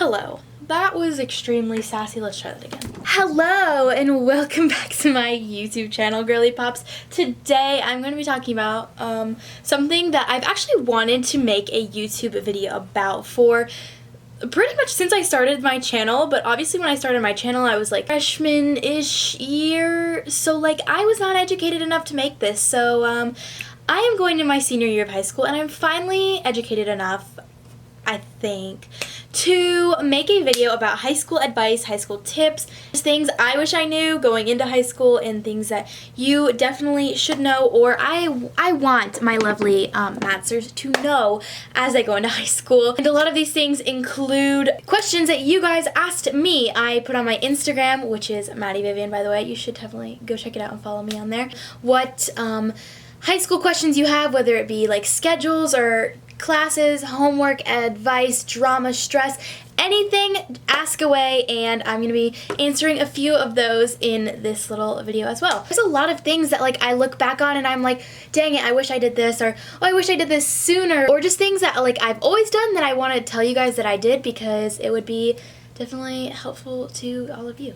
Hello. That was extremely sassy. Let's try that again. Hello and welcome back to my YouTube channel, Girly Pops. Today I'm going to be talking about something that I've actually wanted to make a YouTube video about for pretty much since I started my channel, but obviously when I started my channel I was like freshman-ish year, so like I was not educated enough to make this. So I am going to my senior year of high school and I'm finally educated enough, I think, to make a video about high school advice, high school tips, things I wish I knew going into high school and things that you definitely should know, or I want my lovely Matsers to know as I go into high school. And a lot of these things include questions that you guys asked me. I put on my Instagram, which is Mady Vivian, by the way. You should definitely go check it out and follow me on there. What high school questions you have, whether it be like schedules or classes, homework, advice, drama, stress, anything, ask away, and I'm going to be answering a few of those in this little video as well. There's a lot of things that like I look back on and I'm like, dang it, I wish I did this, or oh, I wish I did this sooner, or just things that like I've always done that I want to tell you guys that I did because it would be definitely helpful to all of you.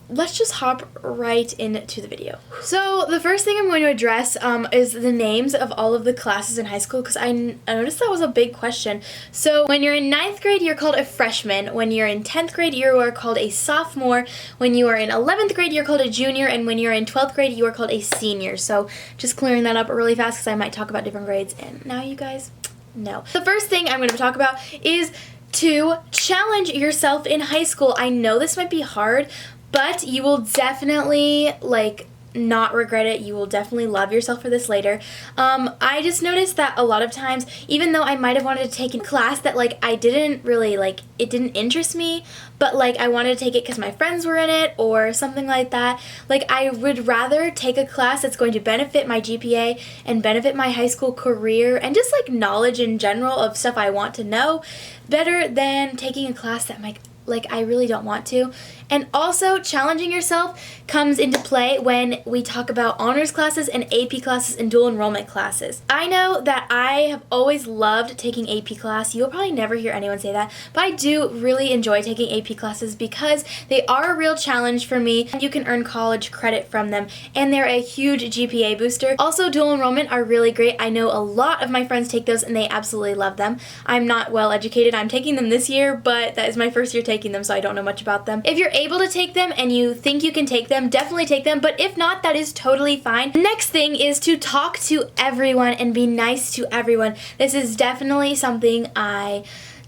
Let's just hop right into the video. So the first thing I'm going to address is the names of all of the classes in high school, because I noticed that was a big question. So when you're in 9th grade, you're called a freshman. When you're in 10th grade, you are called a sophomore. When you are in 11th grade, you're called a junior. And when you're in 12th grade, you are called a senior. So just clearing that up really fast because I might talk about different grades, and now you guys know. The first thing I'm going to talk about is to challenge yourself in high school. I know this might be hard, but you will definitely like not regret it. You will definitely love yourself for this later. I just noticed that a lot of times, even though I might have wanted to take a class that like I didn't really like, it didn't interest me, but like I wanted to take it because my friends were in it or something like that, like I would rather take a class that's going to benefit my GPA and benefit my high school career and just like knowledge in general of stuff I want to know, better than taking a class that like I really don't want to. And also, challenging yourself comes into play when we talk about honors classes and AP classes and dual enrollment classes. I know that I have always loved taking AP class. You'll probably never hear anyone say that, but I do really enjoy taking AP classes because they are a real challenge for me. You can earn college credit from them, and they're a huge GPA booster. Also, dual enrollment are really great. I know a lot of my friends take those, and they absolutely love them. I'm not well educated. I'm taking them this year, but that is my first year taking them, so I don't know much about them. If you're able to take them and you think you can take them, definitely take them, but if not, that is totally fine. Next thing is to talk to everyone and be nice to everyone. This is definitely something I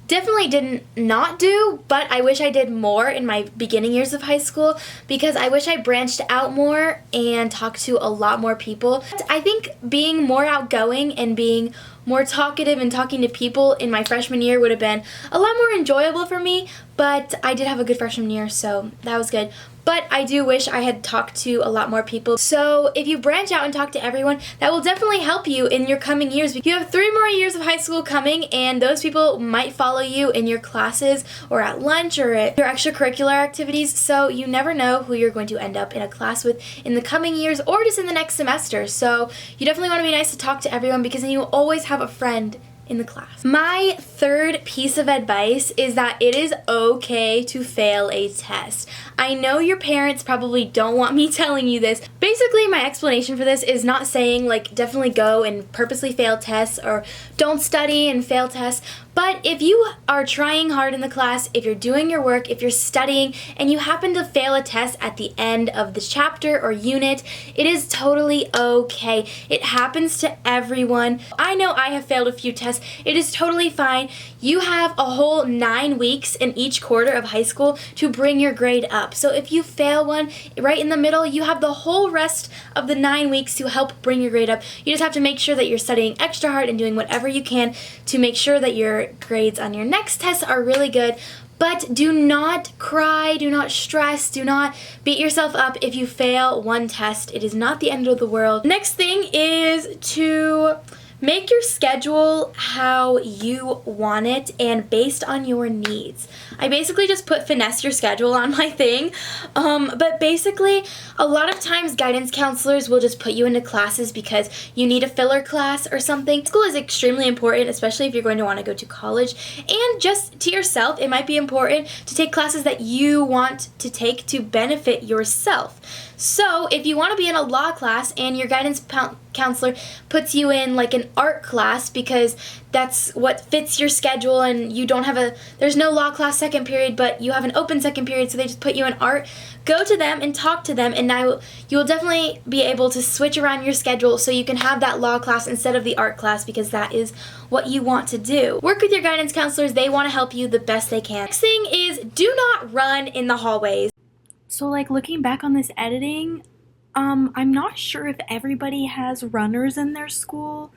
definitely did not do, but I wish I did more in my beginning years of high school because I wish I branched out more and talked to a lot more people. I think being more outgoing and being more talkative and talking to people in my freshman year would have been a lot more enjoyable for me, but I did have a good freshman year, so that was good. But I do wish I had talked to a lot more people. So if you branch out and talk to everyone, that will definitely help you in your coming years. You have 3 more years of high school coming, and those people might follow you in your classes or at lunch or at your extracurricular activities. So you never know who you're going to end up in a class with in the coming years or just in the next semester. So you definitely want to be nice to talk to everyone because then you always have a friend in the class. My third piece of advice is that it is okay to fail a test. I know your parents probably don't want me telling you this. Basically, my explanation for this is not saying like definitely go and purposely fail tests or don't study and fail tests, but if you are trying hard in the class, if you're doing your work, if you're studying, and you happen to fail a test at the end of the chapter or unit, it is totally okay. It happens to everyone. I know I have failed a few tests. It is totally fine. You have a whole 9 weeks in each quarter of high school to bring your grade up. So if you fail one right in the middle, you have the whole rest of the 9 weeks to help bring your grade up. You just have to make sure that you're studying extra hard and doing whatever you can to make sure that your grades on your next test are really good. But do not cry, do not stress, do not beat yourself up if you fail one test. It is not the end of the world. Next thing is to Make your schedule how you want it and based on your needs. I basically just put finesse your schedule on my thing, but basically a lot of times guidance counselors will just put you into classes because you need a filler class or something. School is extremely important, especially if you're going to want to go to college, and just to yourself, it might be important to take classes that you want to take to benefit yourself. So if you want to be in a law class and your guidance counselor puts you in like an art class because that's what fits your schedule, and you don't have there's no law class second period, but you have an open second period, so they just put you in art, go to them and talk to them, and now you will definitely be able to switch around your schedule so you can have that law class instead of the art class, because that is what you want to do. Work with your guidance counselors. They want to help you the best they can. Next thing is, do not run in the hallways. So like looking back on this editing, I'm not sure if everybody has runners in their school.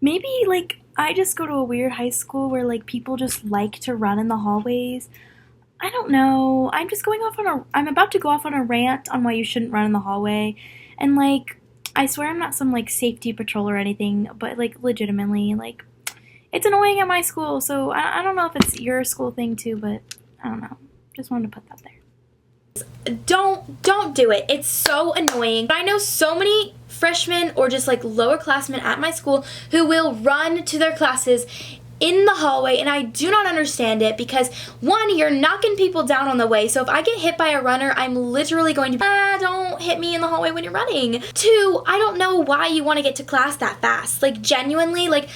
Maybe like I just go to a weird high school where like people just like to run in the hallways. I don't know. I'm about to go off on a rant on why you shouldn't run in the hallway. And like, I swear I'm not some like safety patrol or anything, but like legitimately, like it's annoying at my school. So I don't know if it's your school thing too, but I don't know. Just wanted to put that there. Don't do it. It's so annoying. I know so many freshmen or just like lower classmen at my school who will run to their classes in the hallway, and I do not understand it because, one, you're knocking people down on the way, so if I get hit by a runner, I'm literally going to don't hit me in the hallway when you're running. Two, I don't know why you want to get to class that fast. Like, genuinely, like,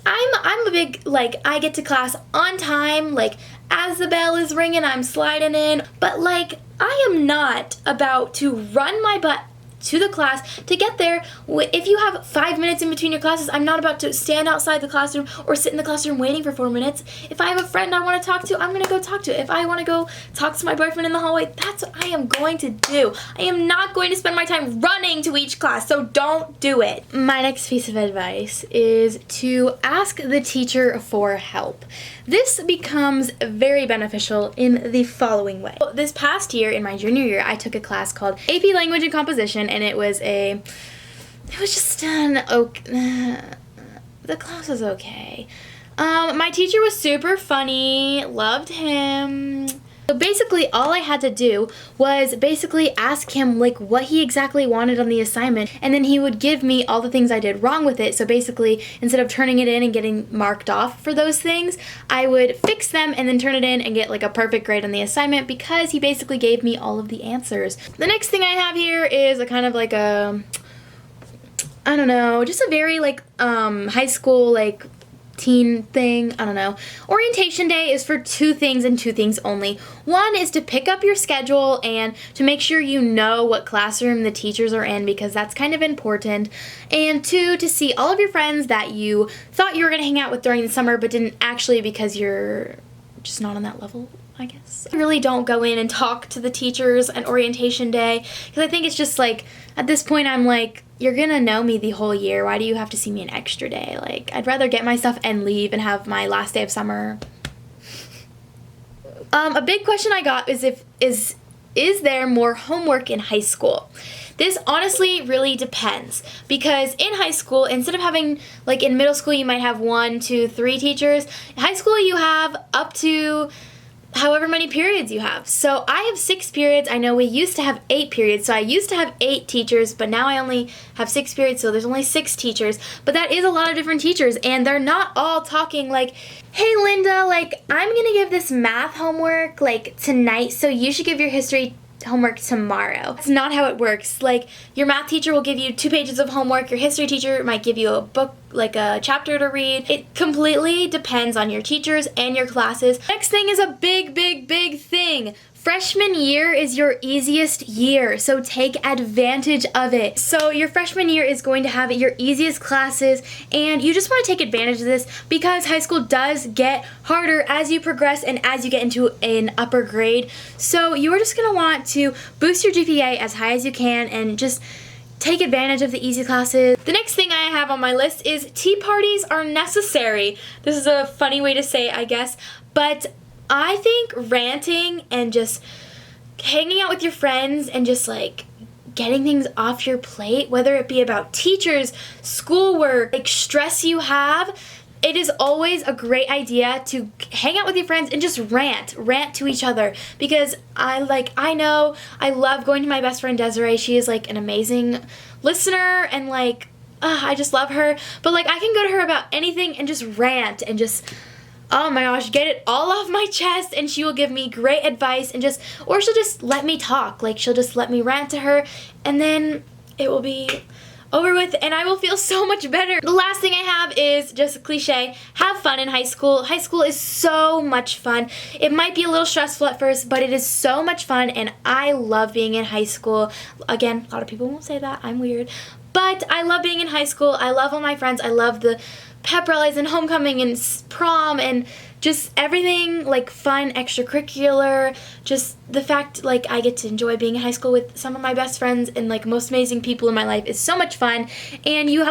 I'm a big, like, I get to class on time, like, as the bell is ringing, I'm sliding in, but, like, I am not about to run my butt to the class to get there. If you have 5 minutes in between your classes, I'm not about to stand outside the classroom or sit in the classroom waiting for 4 minutes. If I have a friend I want to talk to, I'm going to go talk to. If I want to go talk to my boyfriend in the hallway, that's what I am going to do. I am not going to spend my time running to each class, so don't do it. My next piece of advice is to ask the teacher for help. This becomes very beneficial in the following way. This past year, in my junior year, I took a class called AP Language and Composition, and it was just the class was okay. My teacher was super funny, loved him. So basically all I had to do was basically ask him like what he exactly wanted on the assignment, and then he would give me all the things I did wrong with it. So basically instead of turning it in and getting marked off for those things, I would fix them and then turn it in and get like a perfect grade on the assignment because he basically gave me all of the answers. The next thing I have here is a kind of like a, I don't know, just a very like high school like teen thing. I don't know. Orientation day is for two things and two things only. One is to pick up your schedule and to make sure you know what classroom the teachers are in, because that's kind of important. And two, to see all of your friends that you thought you were going to hang out with during the summer but didn't actually because you're just not on that level, I guess. I really don't go in and talk to the teachers on orientation day because I think it's just like, at this point I'm like, you're gonna know me the whole year. Why do you have to see me an extra day? Like, I'd rather get my stuff and leave and have my last day of summer. A big question I got is there more homework in high school? This honestly really depends, because in high school, instead of having, like in middle school you might have 1, 2, 3 teachers, in high school you have up to however many periods you have. So I have 6 periods. I know we used to have 8 periods, so I used to have 8 teachers, but now I only have 6 periods, so there's only 6 teachers. But that is a lot of different teachers, and they're not all talking like, hey Linda, like I'm gonna give this math homework like tonight, so you should give your history homework tomorrow. That's not how it works. Like, your math teacher will give you 2 pages of homework, your history teacher might give you a book, like a chapter to read. It completely depends on your teachers and your classes. Next thing is a big thing. Freshman year is your easiest year, so take advantage of it. So your freshman year is going to have your easiest classes, and you just want to take advantage of this because high school does get harder as you progress and as you get into an upper grade. So you are just going to want to boost your GPA as high as you can and just take advantage of the easy classes. The next thing I have on my list is tea parties are necessary. This is a funny way to say it, I guess, but I think ranting and just hanging out with your friends and just like getting things off your plate, whether it be about teachers, schoolwork, like stress you have, it is always a great idea to hang out with your friends and just rant to each other, because I know I love going to my best friend Desiree. She is like an amazing listener, and like I just love her, but like I can go to her about anything and just rant and just, oh my gosh, get it all off my chest, and she will give me great advice and or she'll just let me talk. Like she'll just let me rant to her, and then it will be over with and I will feel so much better. The last thing I have is just a cliche. Have fun in high school. High school is so much fun. It might be a little stressful at first, but it is so much fun, and I love being in high school. Again, a lot of people won't say that. I'm weird. But I love being in high school. I love all my friends. I love the pep rallies and homecoming and prom and just everything, like fun, extracurricular, just the fact like I get to enjoy being in high school with some of my best friends and like most amazing people in my life is so much fun, and you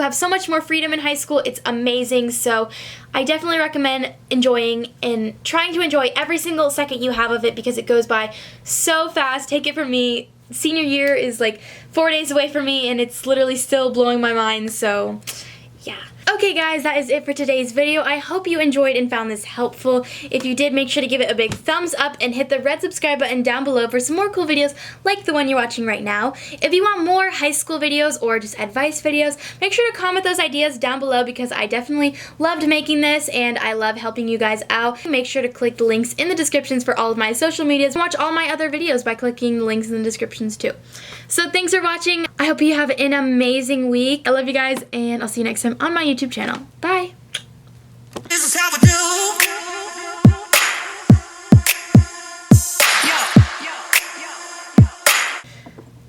have so much more freedom in high school. It's amazing. So I definitely recommend enjoying and trying to enjoy every single second you have of it, because it goes by so fast. Take it from me, senior year is like 4 days away from me, and it's literally still blowing my mind. So yeah. Okay guys, that is it for today's video. I hope you enjoyed and found this helpful. If you did, make sure to give it a big thumbs up and hit the red subscribe button down below for some more cool videos like the one you're watching right now. If you want more high school videos or just advice videos, make sure to comment those ideas down below, because I definitely loved making this and I love helping you guys out. Make sure to click the links in the descriptions for all of my social medias and watch all my other videos by clicking the links in the descriptions too. So thanks for watching. I hope you have an amazing week. I love you guys, and I'll see you next time on my YouTube channel. Bye. This is how we do.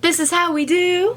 This is how we do.